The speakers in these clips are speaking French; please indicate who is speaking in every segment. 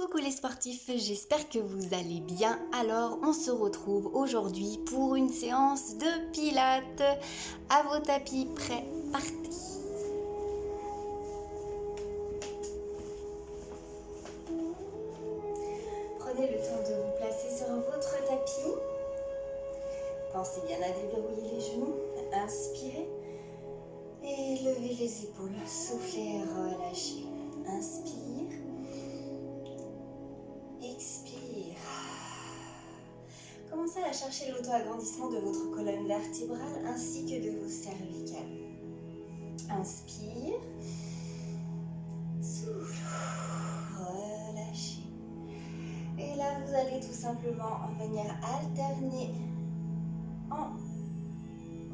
Speaker 1: Coucou les sportifs, j'espère que vous allez bien. Alors on se retrouve aujourd'hui pour une séance de pilates. À vos tapis, prêts, partez. Prenez le temps de vous placer sur votre tapis. Pensez bien à déverrouiller les genoux, inspirez et levez les épaules, soufflez, relâchez. Inspire, expire. Commencez à chercher l'auto-agrandissement de votre colonne vertébrale ainsi que de vos cervicales. Inspire, souffle, relâchez. Et là, vous allez tout simplement venir alterner en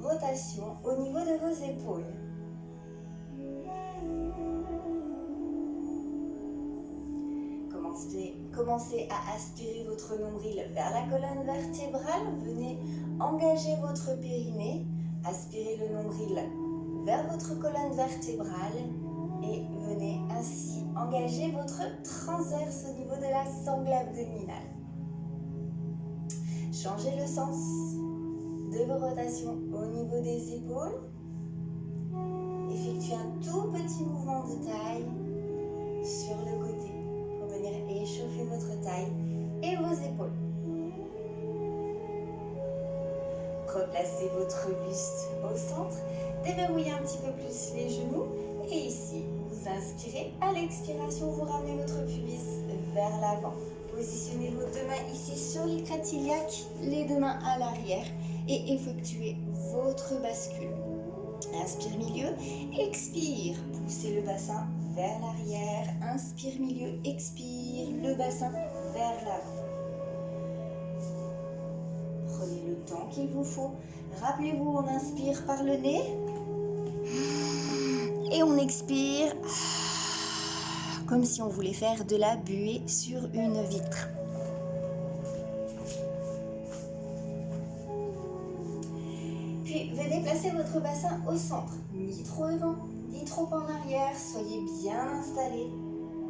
Speaker 1: rotation au niveau de vos épaules. Commencez à aspirer votre nombril vers la colonne vertébrale. Venez engager votre périnée. Aspirez le nombril vers votre colonne vertébrale et venez ainsi engager votre transverse au niveau de la sangle abdominale. Changez le sens de vos rotations au niveau des épaules. Effectuez un tout petit mouvement de taille sur le côté pour venir échauffer votre taille et vos épaules. Replacez votre buste au centre, déverrouillez un petit peu plus les genoux et ici, vous inspirez. À l'expiration, vous ramenez votre pubis vers l'avant. Positionnez vos deux mains ici sur les l'écrête iliaque, les deux mains à l'arrière et effectuez votre bascule. Inspire milieu, expire, poussez le bassin vers l'arrière, inspire milieu, expire, le bassin vers l'avant. Prenez le temps qu'il vous faut. Rappelez-vous, on inspire par le nez et on expire comme si on voulait faire de la buée sur une vitre. Puis venez placer votre bassin au centre, ni trop devant, ni trop en arrière. Soyez bien installé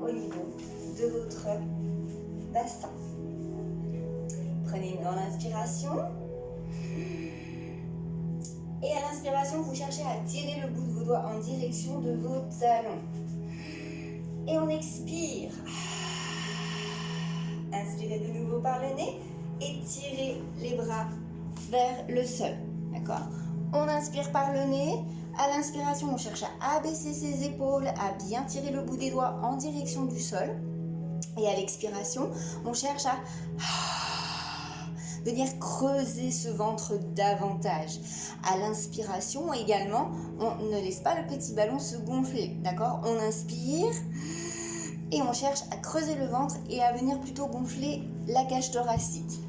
Speaker 1: au niveau de votre bassin. Prenez une grande inspiration. Et à l'inspiration, vous cherchez à tirer le bout de vos doigts en direction de vos talons. Et on expire. Inspirez de nouveau par le nez et tirez les bras vers le sol. D'accord ? On inspire par le nez. À l'inspiration, on cherche à abaisser ses épaules, à bien tirer le bout des doigts en direction du sol. Et à l'expiration, on cherche à venir creuser ce ventre davantage. À l'inspiration également, on ne laisse pas le petit ballon se gonfler. D'accord ? On inspire et on cherche à creuser le ventre et à venir plutôt gonfler la cage thoracique.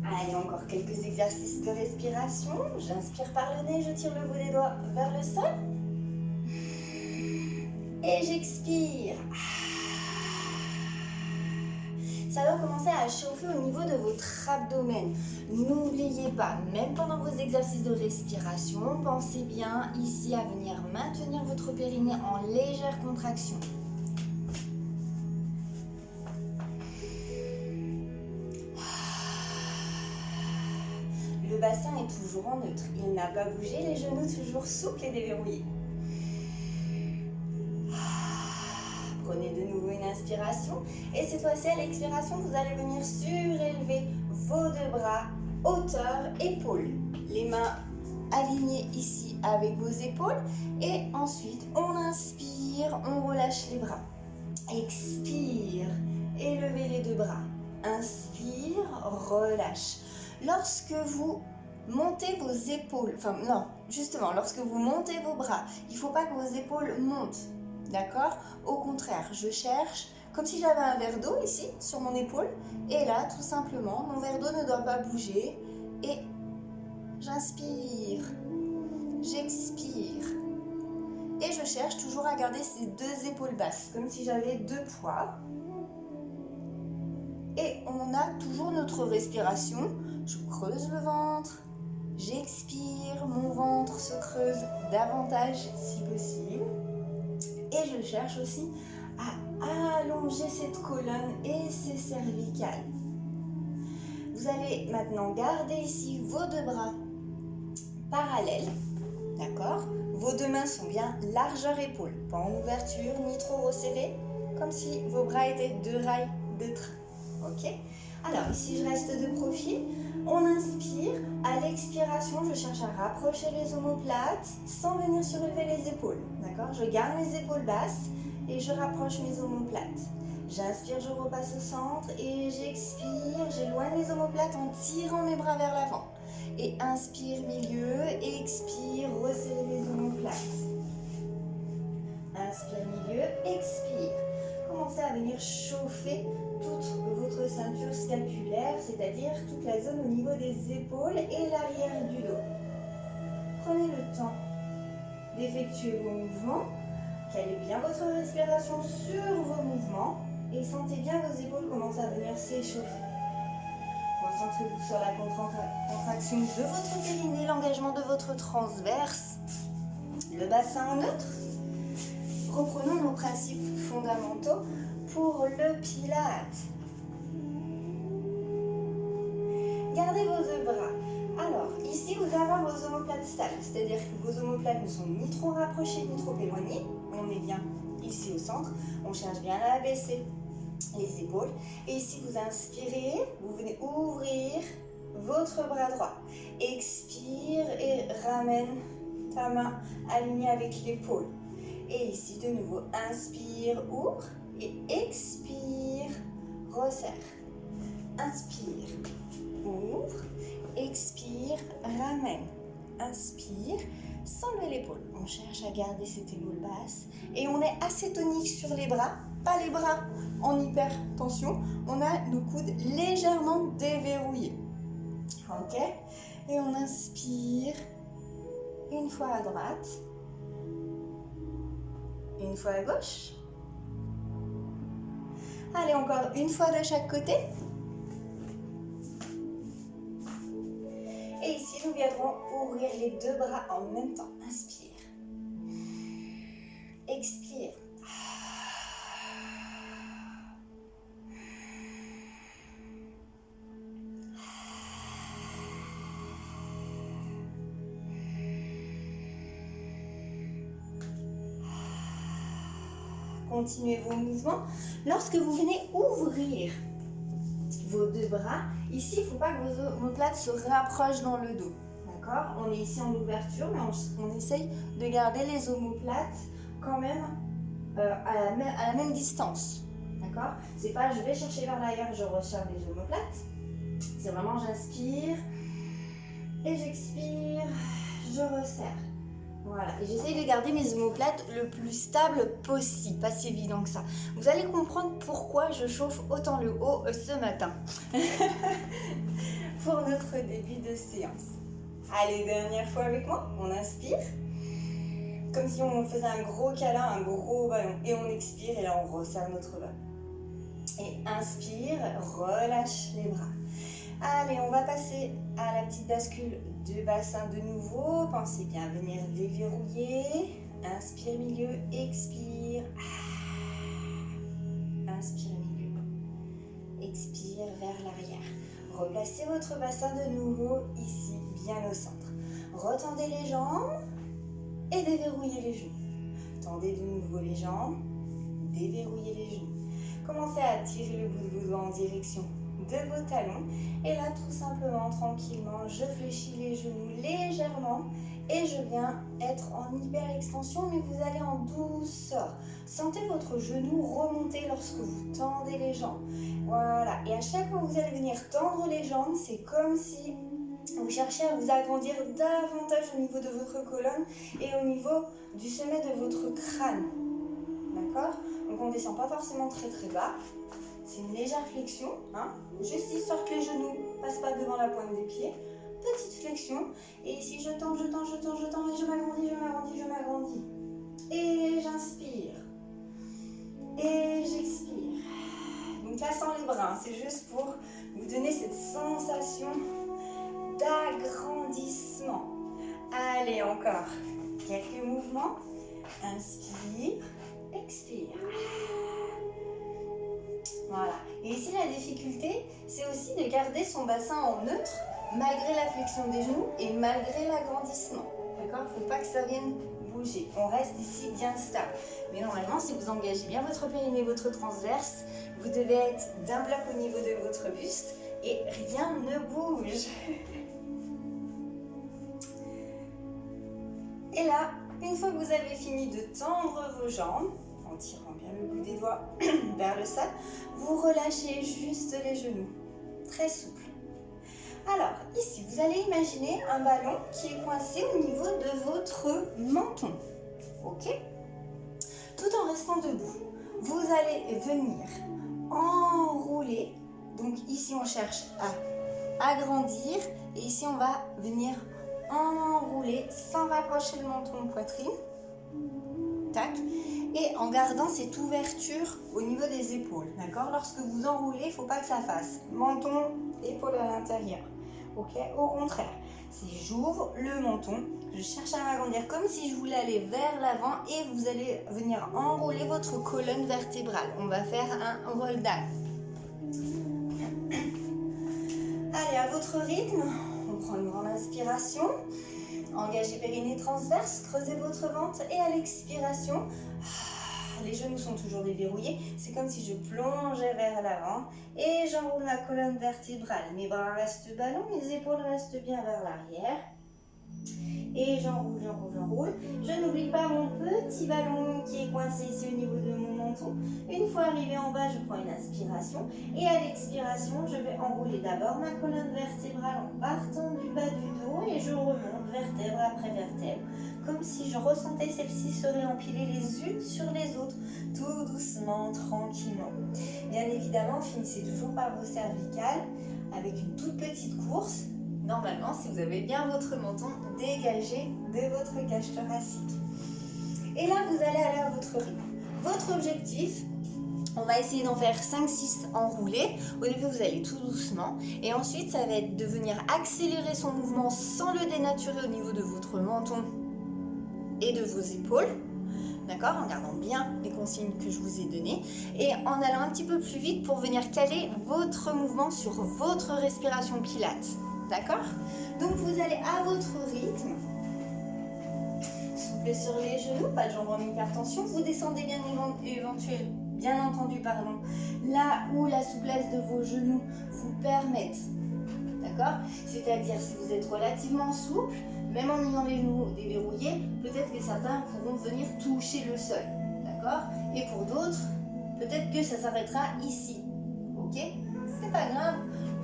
Speaker 1: Allez, encore quelques exercices de respiration. J'inspire par le nez, je tire le bout des doigts vers le sol. Et j'expire. Ça va commencer à chauffer au niveau de votre abdomen. N'oubliez pas, même pendant vos exercices de respiration, pensez bien ici à venir maintenir votre périnée en légère contraction. Le bassin est toujours en neutre, il n'a pas bougé, les genoux toujours souples et déverrouillés. Prenez de nouveau une inspiration et cette fois-ci à l'expiration, vous allez venir surélever vos deux bras, hauteur, épaules. Les mains alignées ici avec vos épaules et ensuite on inspire, on relâche les bras. Expire, élevez les deux bras. Inspire, relâche. Lorsque vous montez vos épaules, lorsque vous montez vos bras, il ne faut pas que vos épaules montent, d'accord ? Au contraire, je cherche, comme si j'avais un verre d'eau ici, sur mon épaule, et là, tout simplement, mon verre d'eau ne doit pas bouger, et j'inspire, j'expire, et je cherche toujours à garder ces deux épaules basses, comme si j'avais deux poids, et on a toujours notre respiration. Je creuse le ventre, j'expire, mon ventre se creuse davantage si possible. Et je cherche aussi à allonger allongez cette colonne et ces cervicales. Vous allez maintenant garder ici vos deux bras parallèles, d'accord? Vos deux mains sont bien largeur épaule, pas en ouverture ni trop resserrés, comme si vos bras étaient deux rails de train, ok? Alors ici je reste de profil, on inspire, à l'expiration je cherche à rapprocher les omoplates sans venir surélever les épaules, d'accord? Je garde mes épaules basses et je rapproche mes omoplates. J'inspire, je repasse au centre et j'expire, j'éloigne les omoplates en tirant mes bras vers l'avant. Et inspire milieu, expire, resserrez les omoplates. Inspire milieu, expire. Commencez à venir chauffer toute votre ceinture scapulaire, c'est-à-dire toute la zone au niveau des épaules et l'arrière du dos. Prenez le temps d'effectuer vos mouvements. Calez bien votre respiration sur vos mouvements et sentez bien vos épaules commencer à venir s'échauffer. Concentrez-vous sur la contraction de votre périnée, l'engagement de votre transverse, le bassin en neutre. Reprenons nos principes fondamentaux pour le pilate. Gardez vos deux bras. Alors, ici, vous allez avoir vos omoplates stables, c'est-à-dire que vos omoplates ne sont ni trop rapprochées ni trop éloignées. On est bien ici au centre. On cherche bien à abaisser les épaules. Et ici, vous inspirez, vous venez ouvrir votre bras droit. Expire et ramène ta main alignée avec l'épaule. Et ici, de nouveau, inspire, ouvre et expire, resserre. Inspire, ouvre, expire, ramène. Inspire, sans lever l'épaule. On cherche à garder cette épaule basse et on est assez tonique sur les bras, pas les bras en hyper tension. On a nos coudes légèrement déverrouillés. Ok? Et on inspire une fois à droite, une fois à gauche. Allez, encore une fois de chaque côté. Et ici, nous viendrons ouvrir les deux bras en même temps. Inspire. Expire. Continuez vos mouvements. Lorsque vous venez ouvrir vos deux bras, ici, il ne faut pas que vos omoplates se rapprochent dans le dos. D'accord? On est ici en ouverture, mais on essaye de garder les omoplates quand même à la même distance. D'accord? C'est pas je vais chercher vers l'arrière, je resserre les omoplates. C'est vraiment j'inspire et j'expire, je resserre. Voilà, et j'essaye de garder mes omoplates le plus stable possible, pas si évident que ça. Vous allez comprendre pourquoi je chauffe autant le haut ce matin pour notre début de séance. Allez, dernière fois avec moi, on inspire, comme si on faisait un gros câlin, un gros ballon, et on expire et là on resserre notre ballon. Et inspire, relâche les bras. Allez, on va passer à la petite bascule de bassin de nouveau. Pensez bien à venir déverrouiller. Inspire milieu, expire. Inspire milieu. Expire vers l'arrière. Replacez votre bassin de nouveau ici, bien au centre. Retendez les jambes et déverrouillez les genoux. Tendez de nouveau les jambes, déverrouillez les genoux. Commencez à tirer le bout de vos doigts en direction de vos talons. Et là, tout simplement, tranquillement, je fléchis les genoux légèrement et je viens être en hyper extension, mais vous allez en douceur. Sentez votre genou remonter lorsque vous tendez les jambes. Voilà. Et à chaque fois que vous allez venir tendre les jambes, c'est comme si vous cherchez à vous agrandir davantage au niveau de votre colonne et au niveau du sommet de votre crâne. D'accord? Donc on ne descend pas forcément très très bas. C'est une légère flexion, hein. Juste histoire que les genoux ne passent pas devant la pointe des pieds. Petite flexion. Et ici, je tends, et je m'agrandis. Et j'inspire. Et j'expire. Donc là, sans les bras, hein, c'est juste pour vous donner cette sensation d'agrandissement. Allez, encore quelques mouvements. Inspire, expire. Et ici, la difficulté, c'est aussi de garder son bassin en neutre, malgré la flexion des genoux et malgré l'agrandissement. D'accord? Il ne faut pas que ça vienne bouger. On reste ici bien stable. Mais normalement, si vous engagez bien votre périnée, votre transverse, vous devez être d'un bloc au niveau de votre buste et rien ne bouge. Et là, une fois que vous avez fini de tendre vos jambes, en tirant bien le bout des doigts vers le sol, vous relâchez juste les genoux, très souple. Alors, ici, vous allez imaginer un ballon qui est coincé au niveau de votre menton, ok? Tout en restant debout, vous allez venir enrouler. Donc ici, on cherche à agrandir et ici, on va venir enrouler sans rapprocher le menton de poitrine. Tac. Et en gardant cette ouverture au niveau des épaules. D'accord? Lorsque vous enroulez, il ne faut pas que ça fasse menton, épaule à l'intérieur. Ok? Au contraire, si j'ouvre le menton, je cherche à m'agrandir comme si je voulais aller vers l'avant et vous allez venir enrouler votre colonne vertébrale. On va faire un roll down. Allez, à votre rythme, on prend une grande inspiration. Engagez périnée transverse, creusez votre ventre et à l'expiration, les genoux sont toujours déverrouillés. C'est comme si je plongeais vers l'avant et j'enroule ma colonne vertébrale. Mes bras restent ballants, mes épaules restent bien vers l'arrière. Et j'enroule, j'enroule, j'enroule. Je n'oublie pas mon petit ballon qui est coincé ici au niveau de mon menton. Une fois arrivé en bas, je prends une inspiration. Et à l'expiration, je vais enrouler d'abord ma colonne vertébrale en partant du bas du dos. Et je remonte vertèbre après vertèbre. Comme si je ressentais celles-ci se réempiler les unes sur les autres. Tout doucement, tranquillement. Bien évidemment, finissez toujours par vos cervicales avec une toute petite course. Normalement, si vous avez bien votre menton dégagé de votre cage thoracique. Et là, vous allez aller à votre rythme. Votre objectif, on va essayer d'en faire 5-6 enroulés. Au début, vous allez tout doucement. Et ensuite, ça va être de venir accélérer son mouvement sans le dénaturer au niveau de votre menton et de vos épaules. D'accord? En gardant bien les consignes que je vous ai données. Et en allant un petit peu plus vite pour venir caler votre mouvement sur votre respiration pilates. D'accord? Donc vous allez à votre rythme, soufflez sur les genoux, pas de jambes en hypertension, vous descendez bien entendu, là où la souplesse de vos genoux vous permette. D'accord? C'est-à-dire si vous êtes relativement souple, même en ayant les genoux déverrouillés, peut-être que certains pourront venir toucher le sol. D'accord? Et pour d'autres, peut-être que ça s'arrêtera ici. Ok? C'est pas grave,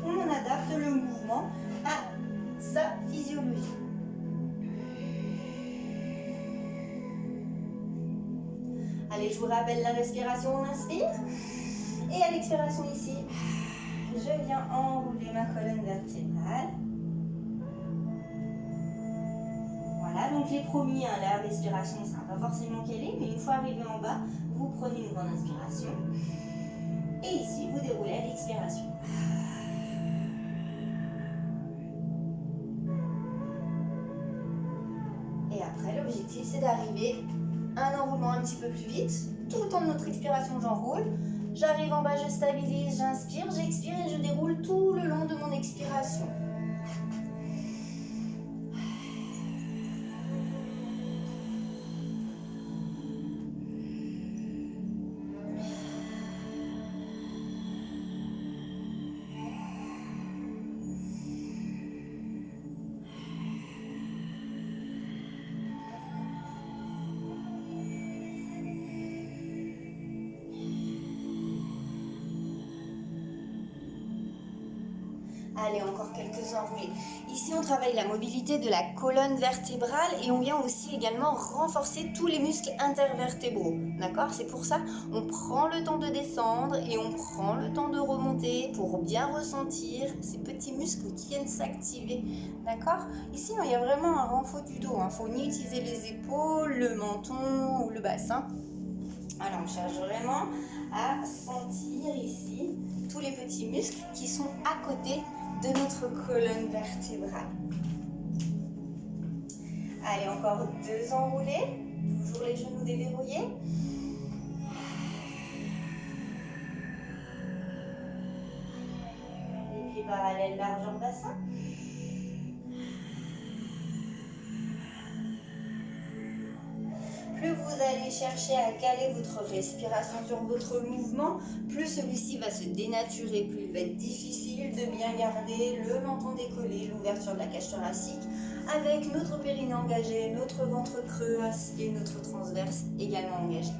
Speaker 1: on adapte le mouvement à sa physiologie. Allez, je vous rappelle la respiration, on inspire. Et à l'expiration ici, je viens enrouler ma colonne vertébrale. Voilà, donc les premiers, la respiration ne sera pas forcément calée, mais une fois arrivé en bas, vous prenez une grande inspiration. Et ici, vous déroulez à l'expiration. Et après, l'objectif, c'est d'arriver à un enroulement un petit peu plus vite. Tout le temps de notre expiration, j'enroule. J'arrive en bas, je stabilise, j'inspire, j'expire et je déroule tout le long de mon expiration. Allez, encore quelques enroulés. Ici, on travaille la mobilité de la colonne vertébrale et on vient aussi également renforcer tous les muscles intervertébraux. D'accord? C'est pour ça on prend le temps de descendre et on prend le temps de remonter pour bien ressentir ces petits muscles qui viennent s'activer. D'accord? Ici, il y a vraiment un renfort du dos. Il ne faut ni utiliser les épaules, le menton ou le bassin. Alors, on cherche vraiment à sentir ici tous les petits muscles qui sont à côté de notre colonne vertébrale. Allez, encore 2 enroulés. Toujours les genoux déverrouillés. parallèle, largeur bassin. Plus vous allez chercher à caler votre respiration sur votre mouvement, plus celui-ci va se dénaturer, plus il va être difficile de bien garder le menton décollé, l'ouverture de la cage thoracique, avec notre périnée engagé, notre ventre creux et notre transverse également engagé.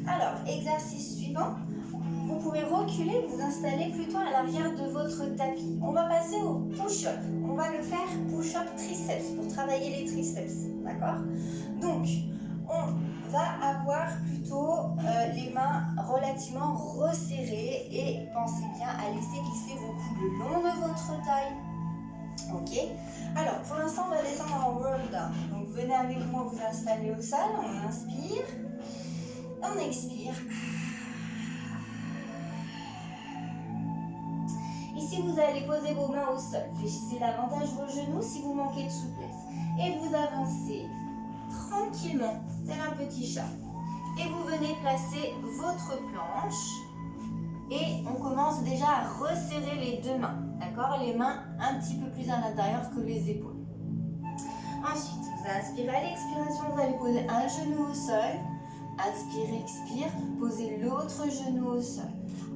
Speaker 1: Alors, exercice suivant. Vous pouvez reculer, vous installer plutôt à l'arrière de votre tapis. On va passer au push-up. On va le faire push-up triceps pour travailler les triceps. D'accord? Donc, on va avoir plutôt les mains relativement resserrées et pensez bien à laisser glisser vos coudes le long de votre taille. Ok? Alors, pour l'instant, on va descendre en roll down. Donc, venez avec moi vous installer au sol. On inspire. On expire. Ici, vous allez poser vos mains au sol. Fléchissez davantage vos genoux si vous manquez de souplesse. Et vous avancez tranquillement, tel un petit chat. Et vous venez placer votre planche. Et on commence déjà à resserrer les deux mains. D'accord? Les mains un petit peu plus à l'intérieur que les épaules. Ensuite, vous inspirez à l'expiration, vous allez poser un genou au sol. Inspire, expire, posez l'autre genou au sol.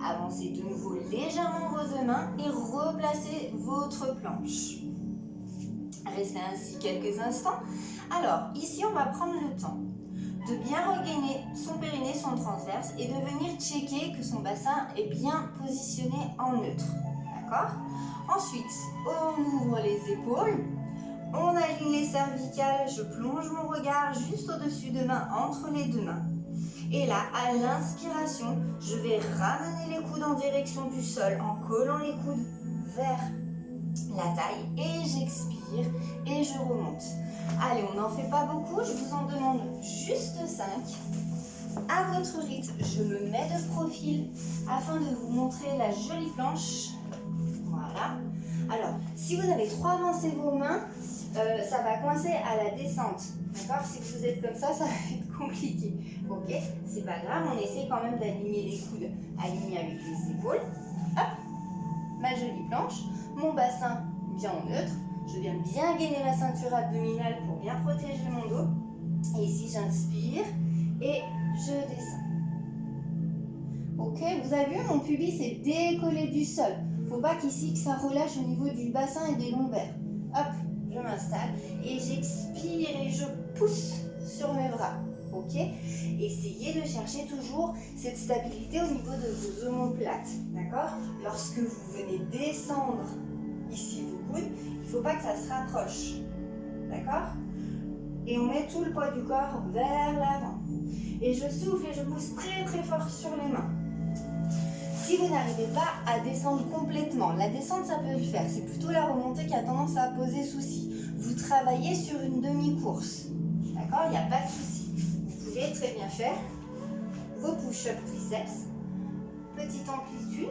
Speaker 1: Avancez de nouveau légèrement vos deux mains et replacez votre planche. Restez ainsi quelques instants. Alors, ici, on va prendre le temps de bien regainer son périnée, son transverse et de venir checker que son bassin est bien positionné en neutre. D'accord? Ensuite, on ouvre les épaules. On aligne les cervicales, je plonge mon regard juste au-dessus de main, entre les deux mains. Et là, à l'inspiration, je vais ramener les coudes en direction du sol en collant les coudes vers la taille. Et j'expire et je remonte. Allez, on n'en fait pas beaucoup, je vous en demande juste 5. À votre rythme, je me mets de profil afin de vous montrer la jolie planche. Voilà. Alors, si vous avez trop avancé vos mains, ça va coincer à la descente. D'accord? Si vous êtes comme ça va être compliqué. Ok? C'est pas grave, on essaie quand même d'aligner les coudes alignés avec les épaules. Hop! Ma jolie planche. Mon bassin bien en neutre. Je viens bien gainer la ceinture abdominale pour bien protéger mon dos. Et ici, j'inspire et je descends. Ok? Vous avez vu, mon pubis est décollé du sol. Faut pas qu'ici que ça relâche au niveau du bassin et des lombaires. Hop! Je m'installe et j'expire et je pousse sur mes bras. Ok? Essayez de chercher toujours cette stabilité au niveau de vos omoplates. D'accord? Lorsque vous venez descendre ici vos coudes, il ne faut pas que ça se rapproche. D'accord? Et on met tout le poids du corps vers l'avant. Et je souffle et je pousse très très fort sur les mains. Si vous n'arrivez pas à descendre complètement, la descente ça peut le faire, c'est plutôt la remontée qui a tendance à poser souci. Vous travaillez sur une demi-course, d'accord? Il n'y a pas de souci. Vous pouvez très bien faire vos push-up triceps, petite amplitude,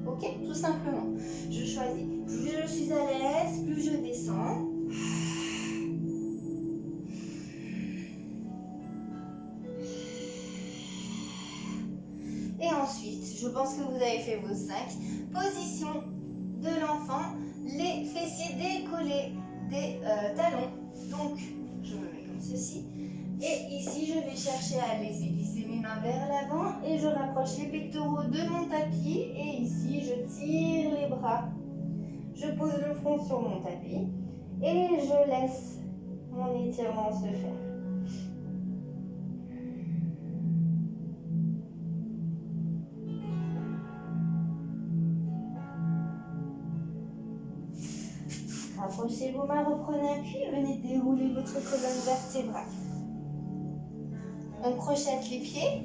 Speaker 1: hop. Ok? Tout simplement. Je choisis, plus je suis à l'aise, plus je descends. Et ensuite, je pense que vous avez fait vos 5. Position de l'enfant, les fessiers décollés des talons. Donc, je me mets comme ceci. Et ici, je vais chercher à laisser glisser mes mains vers l'avant et je rapproche les pectoraux de mon tapis. Et ici, je tire les bras. Je pose le front sur mon tapis et je laisse mon étirement se faire. Rapprochez vos mains, reprenez appui et venez dérouler votre colonne vertébrale. On crochette les pieds.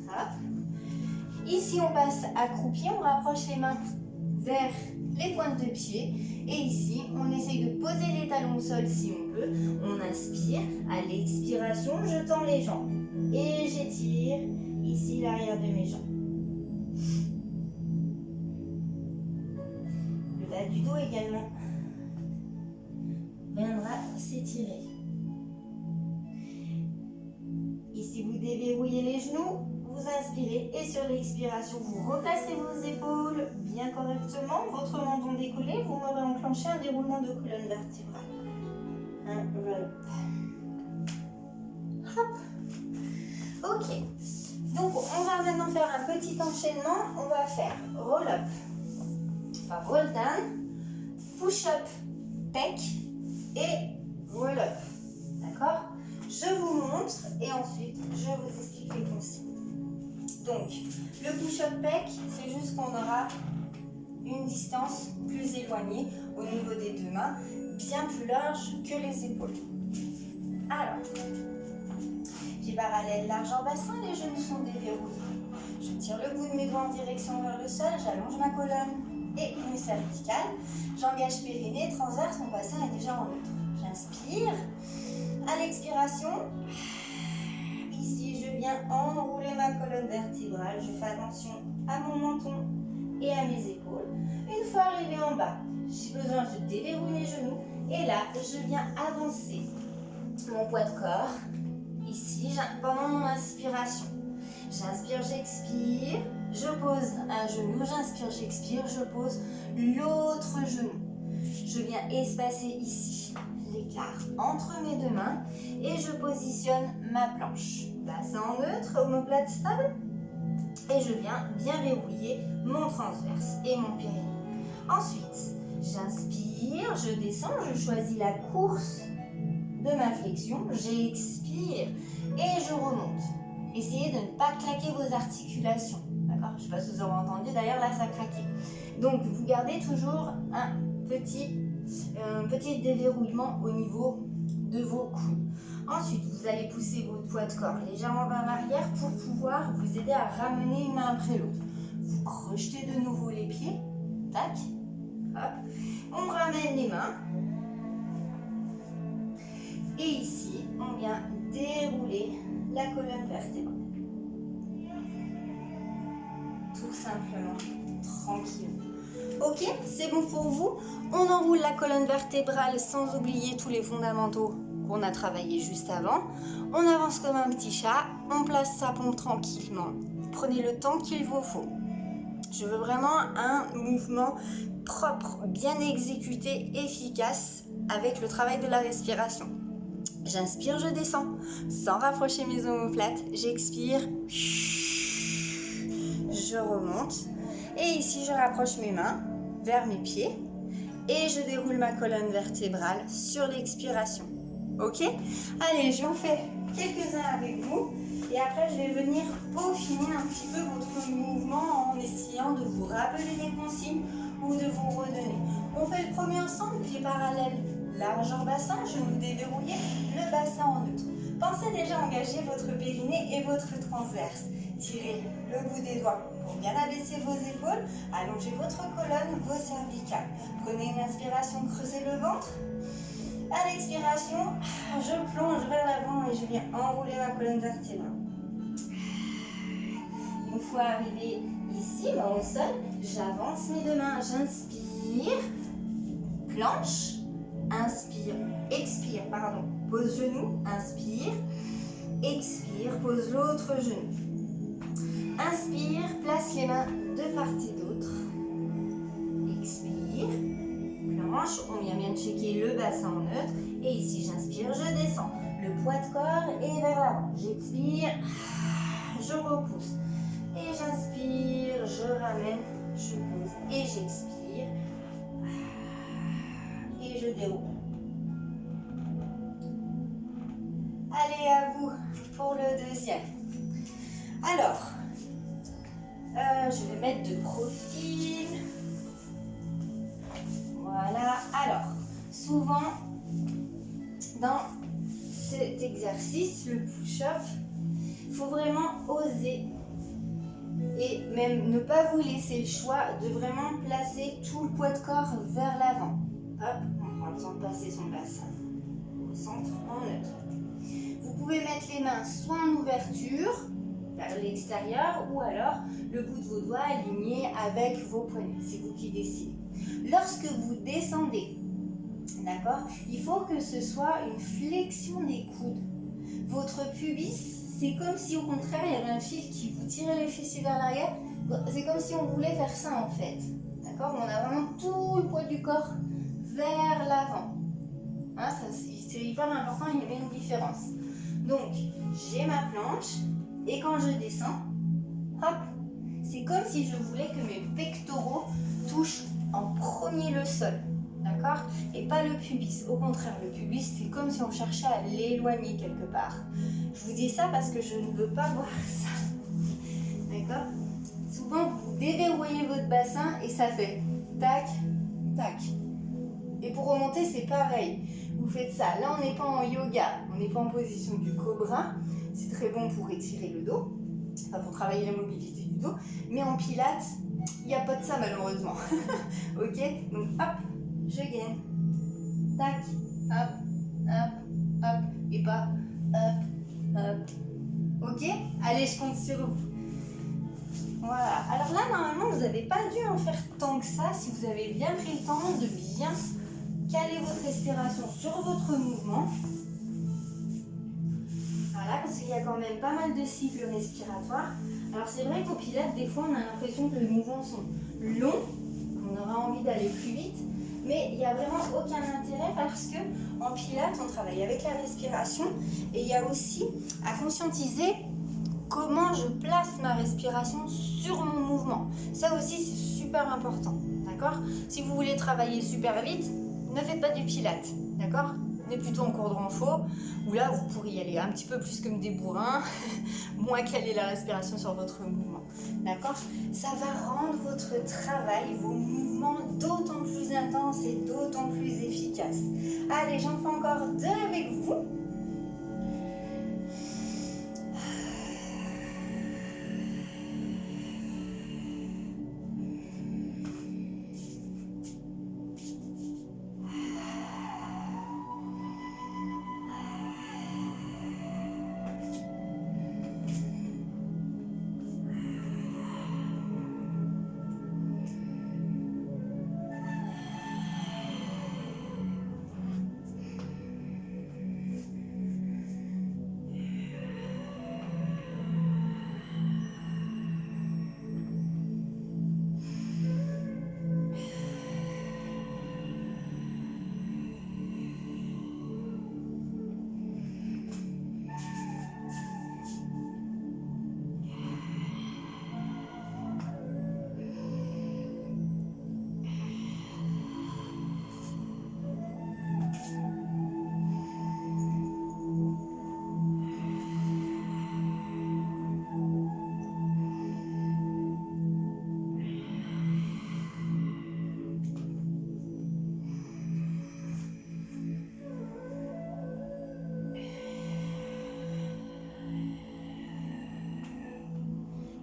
Speaker 1: Hop. Ici, on passe accroupi, on rapproche les mains vers les pointes de pied. Et ici, on essaye de poser les talons au sol si on peut. On inspire. À l'expiration, je tends les jambes. Et j'étire ici l'arrière de mes jambes. Le bas du dos également viendra s'étirer. Ici, vous déverrouillez les genoux. vous inspirez et sur l'expiration, vous replacez vos épaules bien correctement, votre menton décollé, vous m'aurez enclenché un déroulement de colonne vertébrale. Un roll-up. Hop. Ok. Donc, on va maintenant faire un petit enchaînement. On va faire roll-up, enfin roll-down, push-up, pec et roll-up. D'accord? Je vous montre et ensuite, je vous explique les consignes. Donc, le push-up pec, c'est juste qu'on aura une distance plus éloignée au niveau des deux mains, bien plus large que les épaules. Alors, pieds parallèles, largeur bassin, les genoux sont déverrouillés. Je tire le bout de mes doigts en direction vers le sol, j'allonge ma colonne et mes cervicales. J'engage périnée, transverse, mon bassin est déjà en neutre. J'inspire. À l'expiration, ici je viens enrouler ma colonne vertébrale. Je fais attention à mon menton et à mes épaules. Une fois arrivé en bas, j'ai besoin de déverrouiller mes genoux. Et là, je viens avancer mon poids de corps. Ici, pendant mon inspiration. J'inspire, j'expire. Je pose un genou. J'inspire, j'expire. Je pose l'autre genou. Je viens espacer ici l'écart entre mes deux mains et je positionne ma planche. Bassin en neutre, omoplate stable. Et je viens bien verrouiller mon transverse et mon périnée. Ensuite, j'inspire, je descends, je choisis la course de ma flexion, j'expire et je remonte. Essayez de ne pas claquer vos articulations. D'accord? Je ne sais pas si vous avez entendu, d'ailleurs là ça craquait. Donc vous gardez toujours un petit déverrouillement au niveau de vos coudes. Ensuite, vous allez pousser votre poids de corps légèrement vers l'arrière pour pouvoir vous aider à ramener une main après l'autre. Vous crochetez de nouveau les pieds. Tac. Hop. On ramène les mains. Et ici, on vient dérouler la colonne vertébrale. Tout simplement, tranquille. Ok, c'est bon pour vous? On enroule la colonne vertébrale sans oublier tous les fondamentaux qu'on a travaillé juste avant. On avance comme un petit chat, on place sa pompe tranquillement. Prenez le temps qu'il vous faut. Je veux vraiment un mouvement propre, bien exécuté, efficace avec le travail de la respiration. J'inspire, je descends, sans rapprocher mes omoplates. J'expire, je remonte. Et ici, je rapproche mes mains vers mes pieds et je déroule ma colonne vertébrale sur l'expiration. Ok? Allez, j'en fais quelques-uns avec vous et après, je vais venir peaufiner un petit peu votre mouvement en essayant de vous rappeler les consignes ou de vous redonner. On fait le premier ensemble, pieds parallèles, largeur bassin, genoux déverrouillés, le bassin en neutre. Pensez déjà à engager votre périnée et votre transverse. Tirez le bout des doigts pour bien abaisser vos épaules, allongez votre colonne, vos cervicales. Prenez une inspiration, creusez le ventre. À l'expiration, je plonge vers l'avant et je viens enrouler ma colonne vertébrale. Une fois arrivé ici, main au sol, j'avance mes deux mains, j'inspire, planche, inspire, expire, pardon, pose genou, inspire, expire, pose l'autre genou. Inspire, place les mains de part et d'autre. Expire, planche, on vient bien checker le bassin en neutre. Et ici, j'inspire, je descends. Le poids de corps est vers l'avant. J'expire, je repousse. Et j'inspire, je ramène, je pose et j'expire. Et je déroule. Allez, à vous pour le deuxième. Alors, je vais mettre de profil. Voilà. Alors, souvent, dans cet exercice, le push-up, il faut vraiment oser et même ne pas vous laisser le choix de vraiment placer tout le poids de corps vers l'avant. Hop, on prend le temps de passer son bassin au centre en neutre. Vous pouvez mettre les mains soit en ouverture vers l'extérieur ou alors le bout de vos doigts aligné avec vos poignets. C'est vous qui décidez. Lorsque vous descendez, d'accord, il faut que ce soit une flexion des coudes. Votre pubis, c'est comme si au contraire il y avait un fil qui vous tirait les fessiers vers l'arrière. C'est comme si on voulait faire ça en fait. D'accord? On a vraiment tout le poids du corps vers l'avant. Hein, c'est hyper important, il y avait une différence. Donc, j'ai ma planche et quand je descends, hop, c'est comme si je voulais que mes pectoraux touchent en premier le sol. D'accord? Et pas le pubis. Au contraire, le pubis, c'est comme si on cherchait à l'éloigner quelque part. Je vous dis ça parce que je ne veux pas voir ça. D'accord? Souvent, vous déverrouillez votre bassin et ça fait tac, tac. Et pour remonter, c'est pareil. Vous faites ça. Là, on n'est pas en yoga. On n'est pas en position du cobra. C'est très bon pour étirer le dos. Enfin, pour travailler la mobilité du dos. Mais en pilates, il n'y a pas de ça malheureusement. Ok? Donc, hop. Je gaine. Tac, hop, hop, hop. Et pas hop, hop. Ok? Allez, je compte sur vous. Voilà. Alors là, normalement, vous n'avez pas dû en faire tant que ça si vous avez bien pris le temps de bien caler votre respiration sur votre mouvement. Voilà, parce qu'il y a quand même pas mal de cycles respiratoires. Alors c'est vrai qu'au pilates, des fois, on a l'impression que les mouvements sont longs, qu'on aura envie d'aller plus vite. Mais il n'y a vraiment aucun intérêt parce que en pilates, on travaille avec la respiration et il y a aussi à conscientiser comment je place ma respiration sur mon mouvement. Ça aussi, c'est super important, d'accord? Si vous voulez travailler super vite, ne faites pas du pilates, d'accord? Venez plutôt en cours de renfort, où là, vous pourriez y aller un petit peu plus comme des bourrins, moins caler la respiration sur votre mouvement, d'accord? Ça va rendre votre travail, vos mouvements d'autant plus intenses et d'autant plus efficaces. Allez, j'en fais encore 2 avec vous.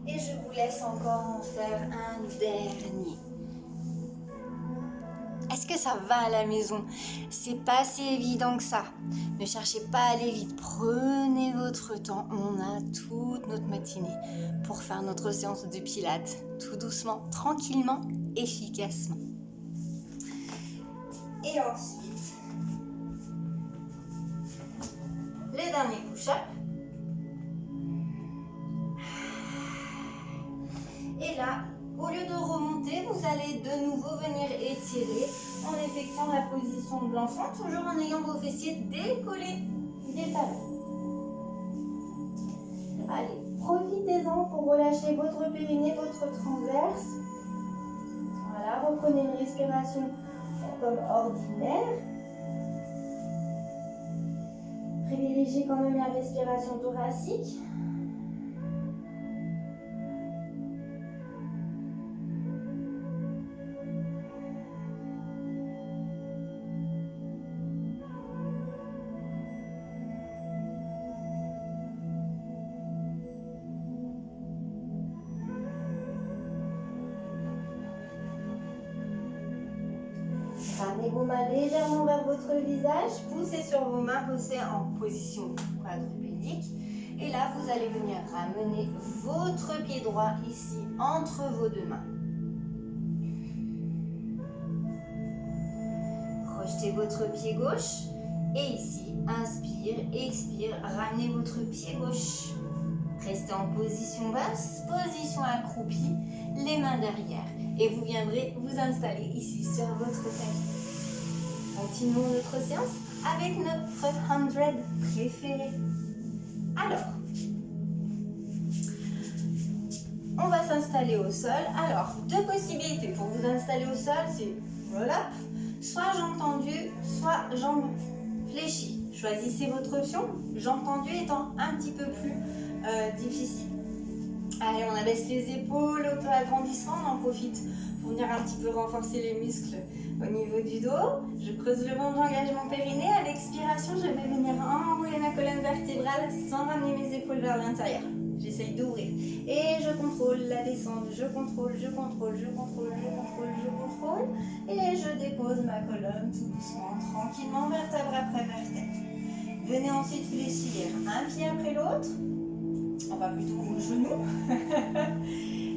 Speaker 1: Et je vous laisse encore en faire un dernier. Est-ce que ça va à la maison? C'est pas si évident que ça. Ne cherchez pas à aller vite. Prenez votre temps. On a toute notre matinée pour faire notre séance de pilates. Tout doucement, tranquillement, efficacement. Et ensuite, les derniers push-ups. Et là, au lieu de remonter, vous allez de nouveau venir étirer en effectuant la position de l'enfant, toujours en ayant vos fessiers décollés des talons. Allez, profitez-en pour relâcher votre périnée, votre transverse. Voilà, reprenez une respiration comme ordinaire. Privilégiez quand même la respiration thoracique. Ramenez vos mains légèrement vers votre visage, poussez sur vos mains, poussez en position quadrupédique. Et là, vous allez venir ramener votre pied droit ici, entre vos 2 mains. Projetez votre pied gauche Et ici, inspire, expire, ramenez votre pied gauche. Restez en position basse, position accroupie, les mains derrière. Et vous viendrez vous installer ici sur votre tapis. Continuons notre séance avec notre 100 préféré. Alors, on va s'installer au sol. Alors, deux possibilités pour vous installer au sol, c'est roll-up, soit jambes tendues, soit jambes fléchies. Choisissez votre option, jambes tendues étant un petit peu plus difficile. Allez, on abaisse les épaules, auto-agrandissement, on en profite pour venir un petit peu renforcer les muscles au niveau du dos. Je creuse le ventre, j'engage mon périnée. À l'expiration, je vais venir enrouler ma colonne vertébrale sans ramener mes épaules vers l'intérieur. J'essaye d'ouvrir. Et je contrôle la descente, je contrôle, je contrôle, je contrôle, je contrôle, je contrôle. Et je dépose ma colonne tout doucement, tranquillement, vertèbre après vertèbre. Venez ensuite fléchir un pied après l'autre. Enfin plutôt vos genoux.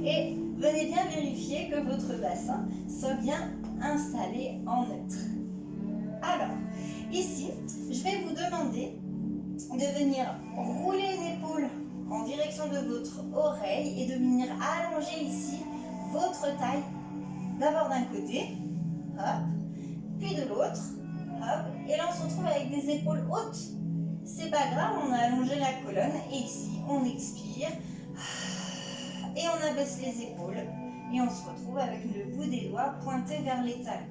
Speaker 1: Et venez bien vérifier que votre bassin soit bien installé en neutre. Alors, ici, je vais vous demander de venir rouler une épaule en direction de votre oreille et de venir allonger ici votre taille. D'abord d'un côté, hop, puis de l'autre, hop, et là on se retrouve avec des épaules hautes. C'est pas grave, on a allongé la colonne et ici on expire et on abaisse les épaules et on se retrouve avec le bout des doigts pointé vers les talons.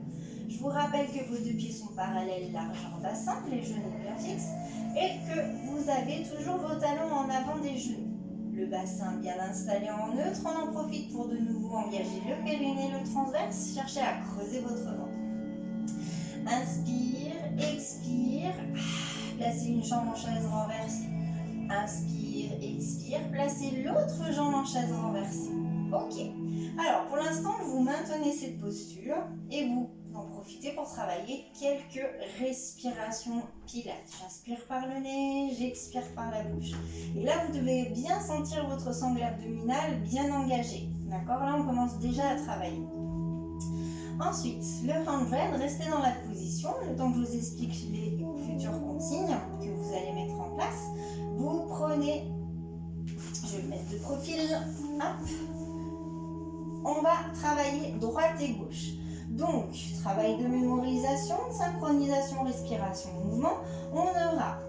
Speaker 1: Je vous rappelle que vos deux pieds sont parallèles, largeur bassin, les genoux bien fixes et que vous avez toujours vos talons en avant des genoux. Le bassin bien installé en neutre, on en profite pour de nouveau engager le périnée, le transverse, cherchez à creuser votre ventre. Inspire, expire. Placez une jambe en chaise renversée. Inspire, expire. Placez l'autre jambe en chaise renversée. Ok. Alors, pour l'instant, vous maintenez cette posture et vous en profitez pour travailler quelques respirations pilates. J'inspire par le nez, j'expire par la bouche. Et là, vous devez bien sentir votre sangle abdominale bien engagée. D'accord? Là, on commence déjà à travailler. Ensuite, le 100, restez dans la position, le temps que je vous explique les futures consignes que vous allez mettre en place. Vous prenez, je vais le mettre de profil, hop. On va travailler droite et gauche. Donc, travail de mémorisation, synchronisation, respiration, mouvement. On aura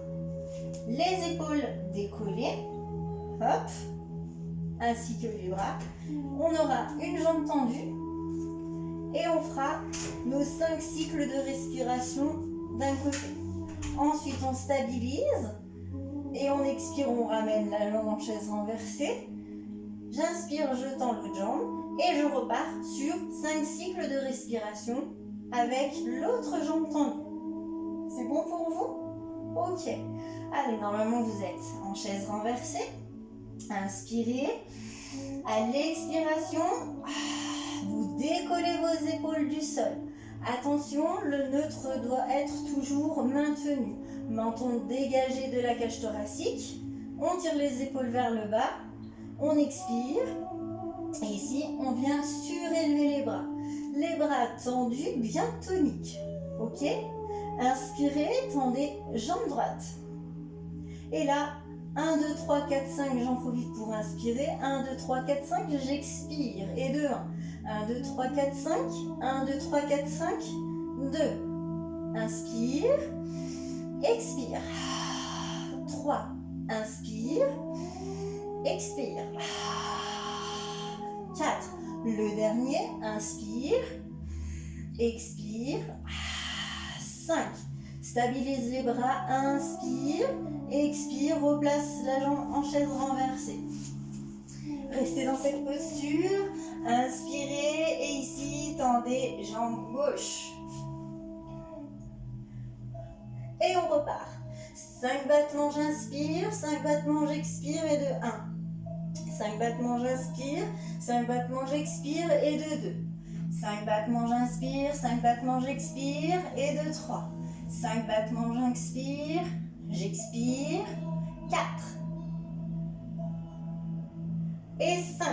Speaker 1: les épaules décollées, hop, ainsi que les bras. On aura une jambe tendue. Et on fera nos 5 cycles de respiration d'un côté. Ensuite, on stabilise. Et on expire, on ramène la jambe en chaise renversée. J'inspire, je tends l'autre jambe. Et je repars sur 5 cycles de respiration avec l'autre jambe tendue. C'est bon pour vous? Ok. Allez, normalement, vous êtes en chaise renversée. Inspirez. À l'expiration, vous décollez vos épaules du sol. Attention, le neutre doit être toujours maintenu. Menton dégagé de la cage thoracique. On tire les épaules vers le bas. On expire. Et ici, on vient surélever les bras. Les bras tendus, bien toniques. Ok? Inspirez, tendez jambe droite. Et là, 1, 2, 3, 4, 5, j'en profite pour inspirer. 1, 2, 3, 4, 5, j'expire. Et 2, 1. 1, 2, 3, 4, 5. 1, 2, 3, 4, 5. 2. Inspire. Expire. 3. Inspire. Expire. 4. Le dernier. Inspire. Expire. 5. Stabilise les bras. Inspire. Expire. Replace la jambe en chaise renversée. Restez dans cette posture. Inspirez. Et ici, tendez jambe gauche. Et on repart. 5 battements, j'inspire. 5 battements, j'expire. Et de 1. 5 battements, j'inspire. 5 battements, j'expire. Et de 2. 5 battements, j'inspire. 5 battements, j'expire. Et de 3. 5 battements, j'inspire. J'expire. 4. Et 5.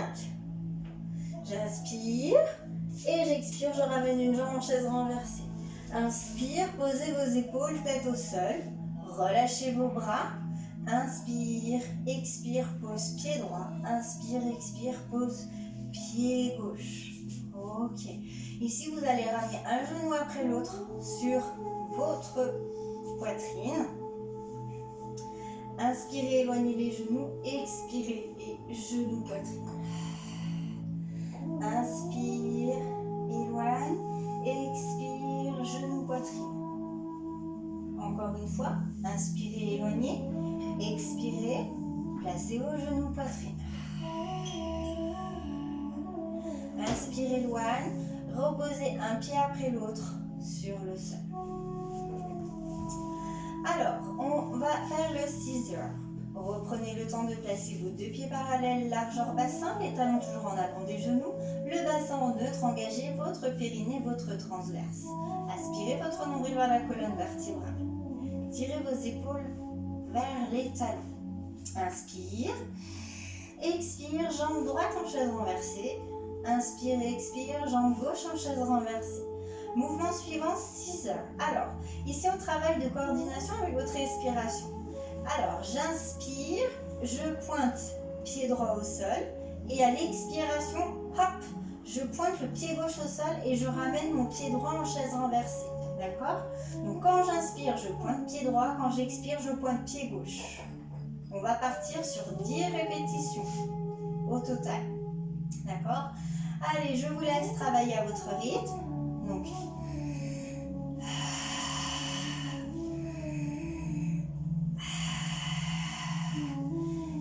Speaker 1: J'inspire. Et j'expire. Je ramène une jambe en chaise renversée. Inspire, posez vos épaules, tête au sol. Relâchez vos bras. Inspire, expire, pose pied droit. Inspire, expire, pose pied gauche. Ok. Ici, vous allez ramener un genou après l'autre sur votre poitrine. Inspirez, éloignez les genoux. Expirez et genoux, poitrine. Inspire, éloigne. Expire, genou, poitrine. Encore une fois. Inspirez, éloignez. Expirez, placez vos genoux, poitrine. Inspirez, éloigne. Reposez un pied après l'autre sur le sol. Alors, on va faire le scissor. Reprenez le temps de placer vos deux pieds parallèles, largeur bassin, les talons toujours en avant des genoux, le bassin en neutre, engagez votre périnée, votre transverse. Aspirez votre nombril vers la colonne vertébrale. Tirez vos épaules vers les talons. Inspire, expire, jambe droite en chaise renversée. Inspire, expire, jambe gauche en chaise renversée. Mouvement suivant, scissor. Alors, ici on travaille de coordination avec votre respiration. Alors, j'inspire, je pointe pied droit au sol et à l'expiration, hop, je pointe le pied gauche au sol et je ramène mon pied droit en chaise renversée. D'accord? Donc quand j'inspire, je pointe pied droit, quand j'expire, je pointe pied gauche. On va partir sur 10 répétitions au total. D'accord? Allez, je vous laisse travailler à votre rythme. Donc,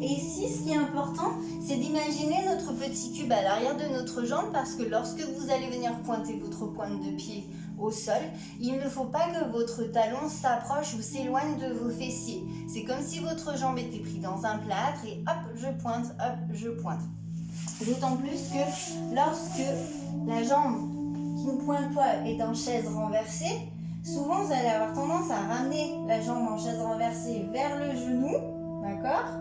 Speaker 1: et ici, ce qui est important, c'est d'imaginer notre petit cube à l'arrière de notre jambe parce que lorsque vous allez venir pointer votre pointe de pied au sol, il ne faut pas que votre talon s'approche ou s'éloigne de vos fessiers. C'est comme si votre jambe était prise dans un plâtre et hop, je pointe, hop, je pointe. D'autant plus que lorsque la jambe qui ne pointe pas est en chaise renversée, souvent vous allez avoir tendance à ramener la jambe en chaise renversée vers le genou, d'accord?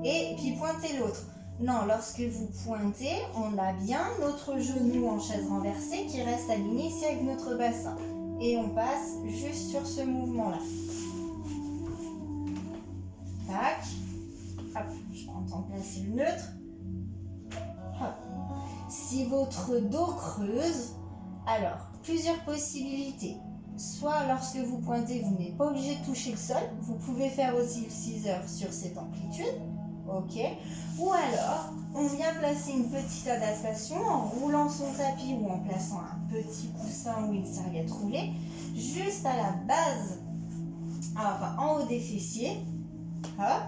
Speaker 1: Et puis pointer l'autre. Non, lorsque vous pointez, on a bien notre genou en chaise renversée qui reste aligné ici avec notre bassin. Et on passe juste sur ce mouvement-là. Tac. Hop, je prends le temps de placer le neutre. Hop. Si votre dos creuse, alors, plusieurs possibilités. Soit lorsque vous pointez, vous n'êtes pas obligé de toucher le sol. Vous pouvez faire aussi le scissor sur cette amplitude. Ok. Ou alors, on vient placer une petite adaptation en roulant son tapis ou en plaçant un petit coussin ou une serviette roulée juste à la base, enfin en haut des fessiers. Hop.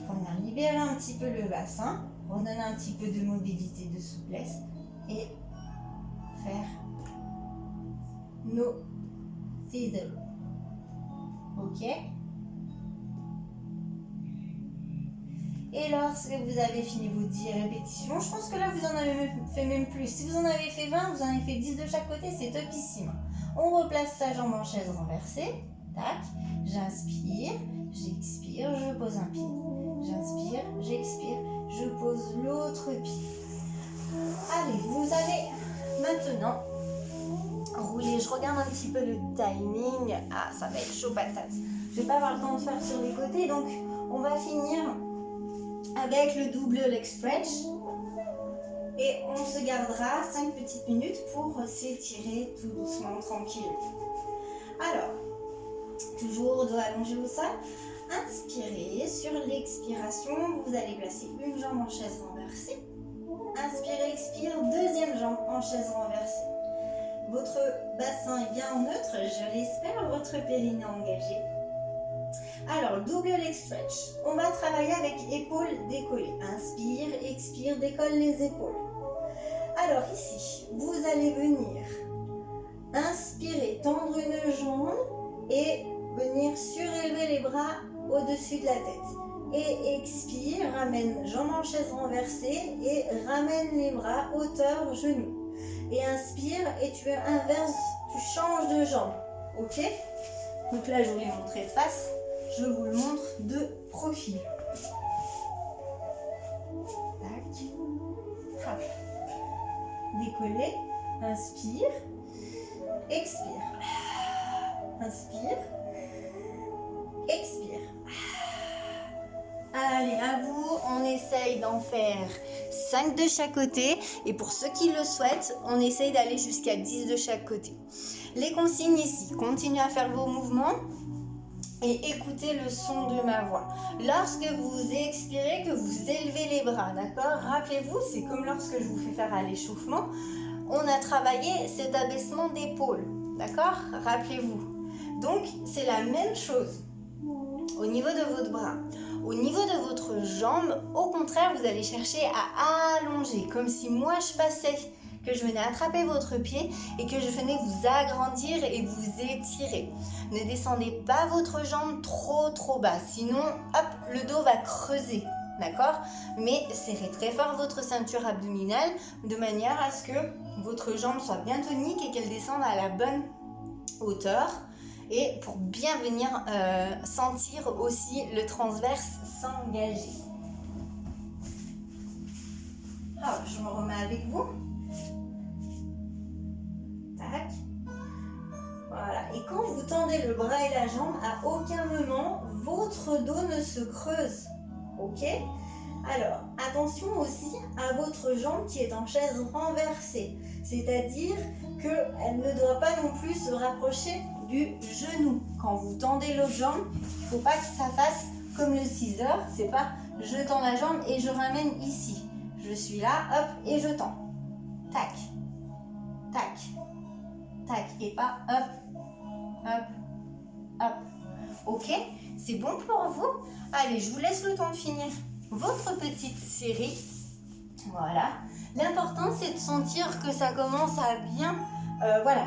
Speaker 1: On vient libérer un petit peu le bassin, redonner un petit peu de mobilité, de souplesse et faire nos scissors. Ok. Et lorsque vous avez fini vos 10 répétitions, je pense que là vous en avez fait même plus. Si vous en avez fait 20, vous en avez fait 10 de chaque côté, c'est topissime. On replace sa jambe en chaise renversée. Tac. J'inspire, j'expire, je pose un pied. J'inspire, j'expire, je pose l'autre pied. Allez, vous allez maintenant rouler. Je regarde un petit peu le timing. Ah, ça va être chaud patate. Je vais pas avoir le temps de faire sur les côtés, donc on va finir avec le double leg stretch et on se gardera 5 petites minutes pour s'étirer tout doucement, tranquille. Alors, toujours dos allongé au sol. Inspirez, sur l'expiration, vous allez placer une jambe en chaise renversée. Inspirez, expire, deuxième jambe en chaise renversée. Votre bassin est bien en neutre, je l'espère, votre périnée engagé. Alors, double leg stretch. On va travailler avec épaules décollées. Inspire, expire, décolle les épaules. Alors ici, vous allez venir inspirer, tendre une jambe et venir surélever les bras au-dessus de la tête. Et expire, ramène jambe en chaise renversée et ramène les bras hauteur genoux. Et inspire et tu inverses, tu changes de jambe. Ok? Donc là, je vous l'ai montré de face. Je vous le montre de profil. Tac. Hop. Décoller. Inspire. Expire. Inspire. Expire. Allez, à vous, on essaye d'en faire 5 de chaque côté. Et pour ceux qui le souhaitent, on essaye d'aller jusqu'à 10 de chaque côté. Les consignes ici, continuez à faire vos mouvements et écoutez le son de ma voix. Lorsque vous expirez, que vous élevez les bras, d'accord? Rappelez-vous, c'est comme lorsque je vous fais faire à l'échauffement. On a travaillé cet abaissement d'épaule, d'accord? Rappelez-vous. Donc, c'est la même chose au niveau de votre bras. Au niveau de votre jambe, au contraire, vous allez chercher à allonger, comme si moi je passais, que je venais attraper votre pied et que je venais vous agrandir et vous étirer. Ne descendez pas votre jambe trop bas, sinon, hop, le dos va creuser, d'accord? Mais serrez très fort votre ceinture abdominale de manière à ce que votre jambe soit bien tonique et qu'elle descende à la bonne hauteur. Et pour bien venir sentir aussi le transverse s'engager. Alors, je me remets avec vous. Tac. Voilà. Et quand vous tendez le bras et la jambe, à aucun moment, votre dos ne se creuse. Ok? Alors, attention aussi à votre jambe qui est en chaise renversée. C'est-à-dire qu'elle ne doit pas non plus se rapprocher du genou. Quand vous tendez l'autre jambe, il ne faut pas que ça fasse comme le scissor. C'est pas je tends la jambe et je ramène ici. Je suis là, hop, et je tends. Tac, tac, tac. Et pas hop, hop, hop. Ok? C'est bon pour vous? Allez, je vous laisse le temps de finir votre petite série. Voilà. L'important, c'est de sentir que ça commence à bien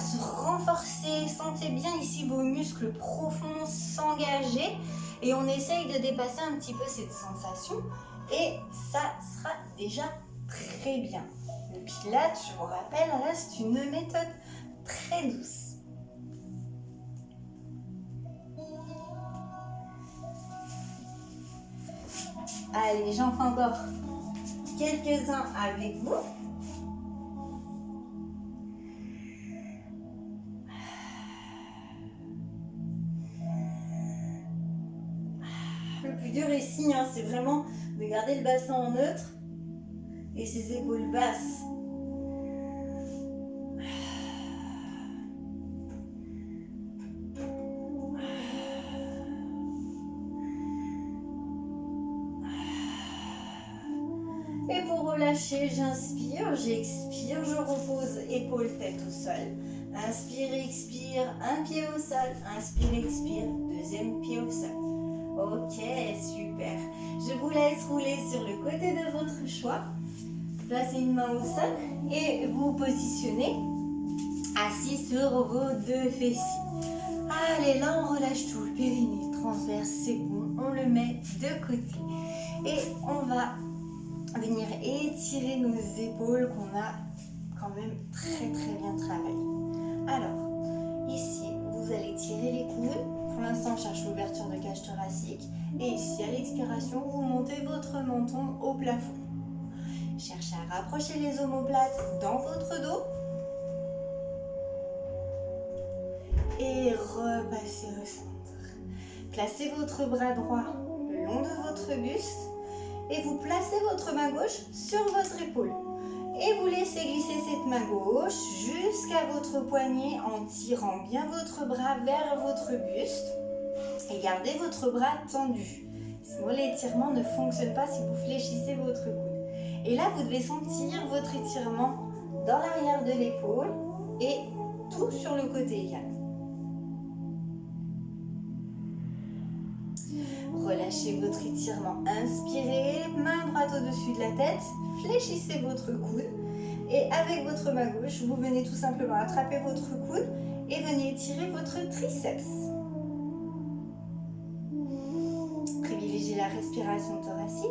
Speaker 1: se renforcer. Sentez bien ici vos muscles profonds s'engager. Et on essaye de dépasser un petit peu cette sensation. Et ça sera déjà très bien. Le Pilates, je vous rappelle, reste une méthode très douce. Allez, j'en fais encore quelques-uns avec vous. Le plus dur ici, c'est vraiment de garder le bassin en neutre et ses épaules basses. Et pour relâcher, j'inspire, j'expire, je repose épaule, tête au sol. Inspire, expire, un pied au sol. Inspire, expire, deuxième pied au sol. Ok, super. Je vous laisse rouler sur le côté de votre choix. Placez une main au sol et vous positionnez assis sur vos deux fessiers. Allez, là on relâche tout, le périnée, transverse, c'est bon. On le met de côté. Et on va venir étirer nos épaules qu'on a quand même très bien travaillé. Alors, ici, vous allez tirer les coudes. Pour l'instant, on cherche l'ouverture de cage thoracique. Et ici, à l'expiration, vous montez votre menton au plafond. Cherchez à rapprocher les omoplates dans votre dos. Et repassez au centre. Placez votre bras droit le long de votre buste. Et vous placez votre main gauche sur votre épaule. Et vous laissez glisser cette main gauche jusqu'à votre poignet en tirant bien votre bras vers votre buste. Et gardez votre bras tendu. Sinon l'étirement ne fonctionne pas si vous fléchissez votre coude. Et là, vous devez sentir votre étirement dans l'arrière de l'épaule et tout sur le côté également. Relâchez votre étirement, inspirez, main droite au-dessus de la tête, fléchissez votre coude et avec votre main gauche, vous venez tout simplement attraper votre coude et venez étirer votre triceps. Privilégiez la respiration thoracique.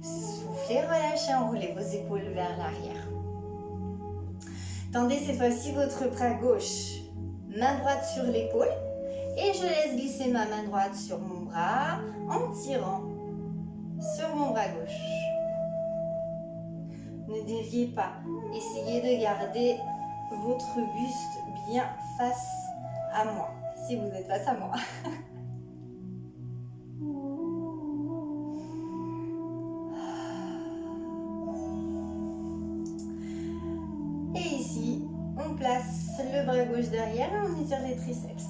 Speaker 1: Soufflez, relâchez, enroulez vos épaules vers l'arrière. Tendez cette fois-ci votre bras gauche, main droite sur l'épaule. Et je laisse glisser ma main droite sur mon bras en tirant sur mon bras gauche. Ne déviez pas. Essayez de garder votre buste bien face à moi, si vous êtes face à moi. Et ici, on place le bras gauche derrière et on étire les triceps.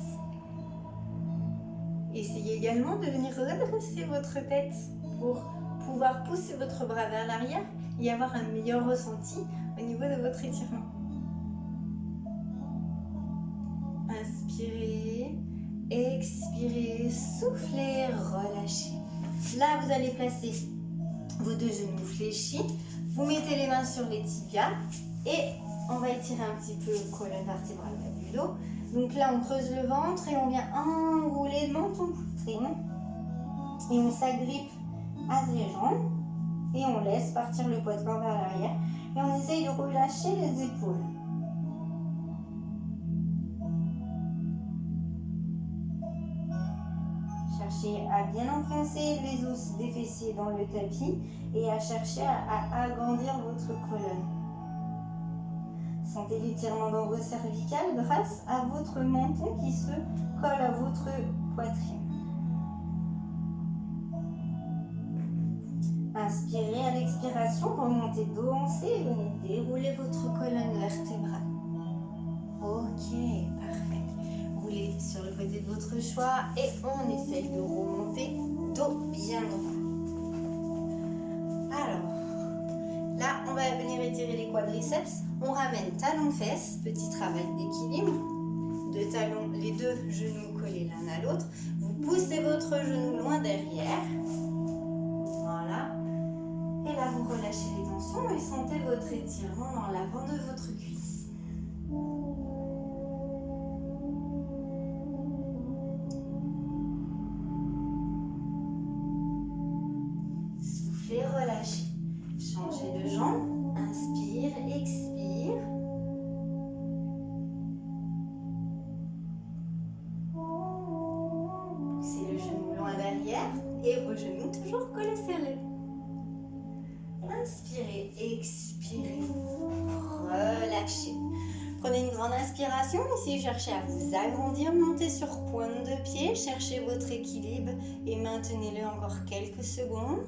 Speaker 1: Essayez également de venir redresser votre tête pour pouvoir pousser votre bras vers l'arrière et avoir un meilleur ressenti au niveau de votre étirement. Inspirez, expirez, soufflez, relâchez. Là, vous allez placer vos deux genoux fléchis. Vous mettez les mains sur les tibias et on va étirer un petit peu la colonne vertébrale du dos. Donc là, on creuse le ventre et on vient enrouler le menton poitrine. Et on s'agrippe à ses jambes et on laisse partir le poids de corps vers l'arrière. Et on essaye de relâcher les épaules. Cherchez à bien enfoncer les os des fessiers dans le tapis et à chercher à agrandir votre colonne. Sentez l'étirement dans vos cervicales grâce à votre menton qui se colle à votre poitrine. Inspirez à l'expiration, remontez dos en C et venez dérouler votre colonne vertébrale. Ok, parfait. Roulez sur le côté de votre choix et on essaye de remonter dos bien droit. Alors, là, on va venir étirer les quadriceps. On ramène talons-fesses, petit travail d'équilibre. Deux talons, les deux genoux collés l'un à l'autre. Vous poussez votre genou loin derrière. Voilà. Et là, vous relâchez les tensions et sentez votre étirement dans l'avant de votre cuisse. Soufflez, relâchez. Changez de jambe. Inspire, expire. Poussez le genou loin derrière et vos genoux toujours collés serrés. Inspirez, expirez, relâchez. Prenez une grande inspiration ici, cherchez à vous agrandir, montez sur pointe de pied, cherchez votre équilibre et maintenez-le encore quelques secondes.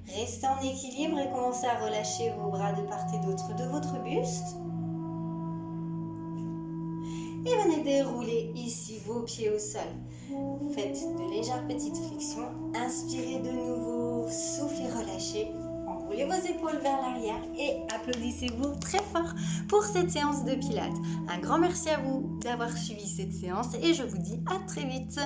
Speaker 1: Restez en équilibre et commencez à relâcher vos bras de part et d'autre de votre buste. Et venez dérouler ici vos pieds au sol. Faites de légères petites flexions. Inspirez de nouveau, soufflez, relâchez. Enroulez vos épaules vers l'arrière et applaudissez-vous très fort pour cette séance de pilates. Un grand merci à vous d'avoir suivi cette séance et je vous dis à très vite.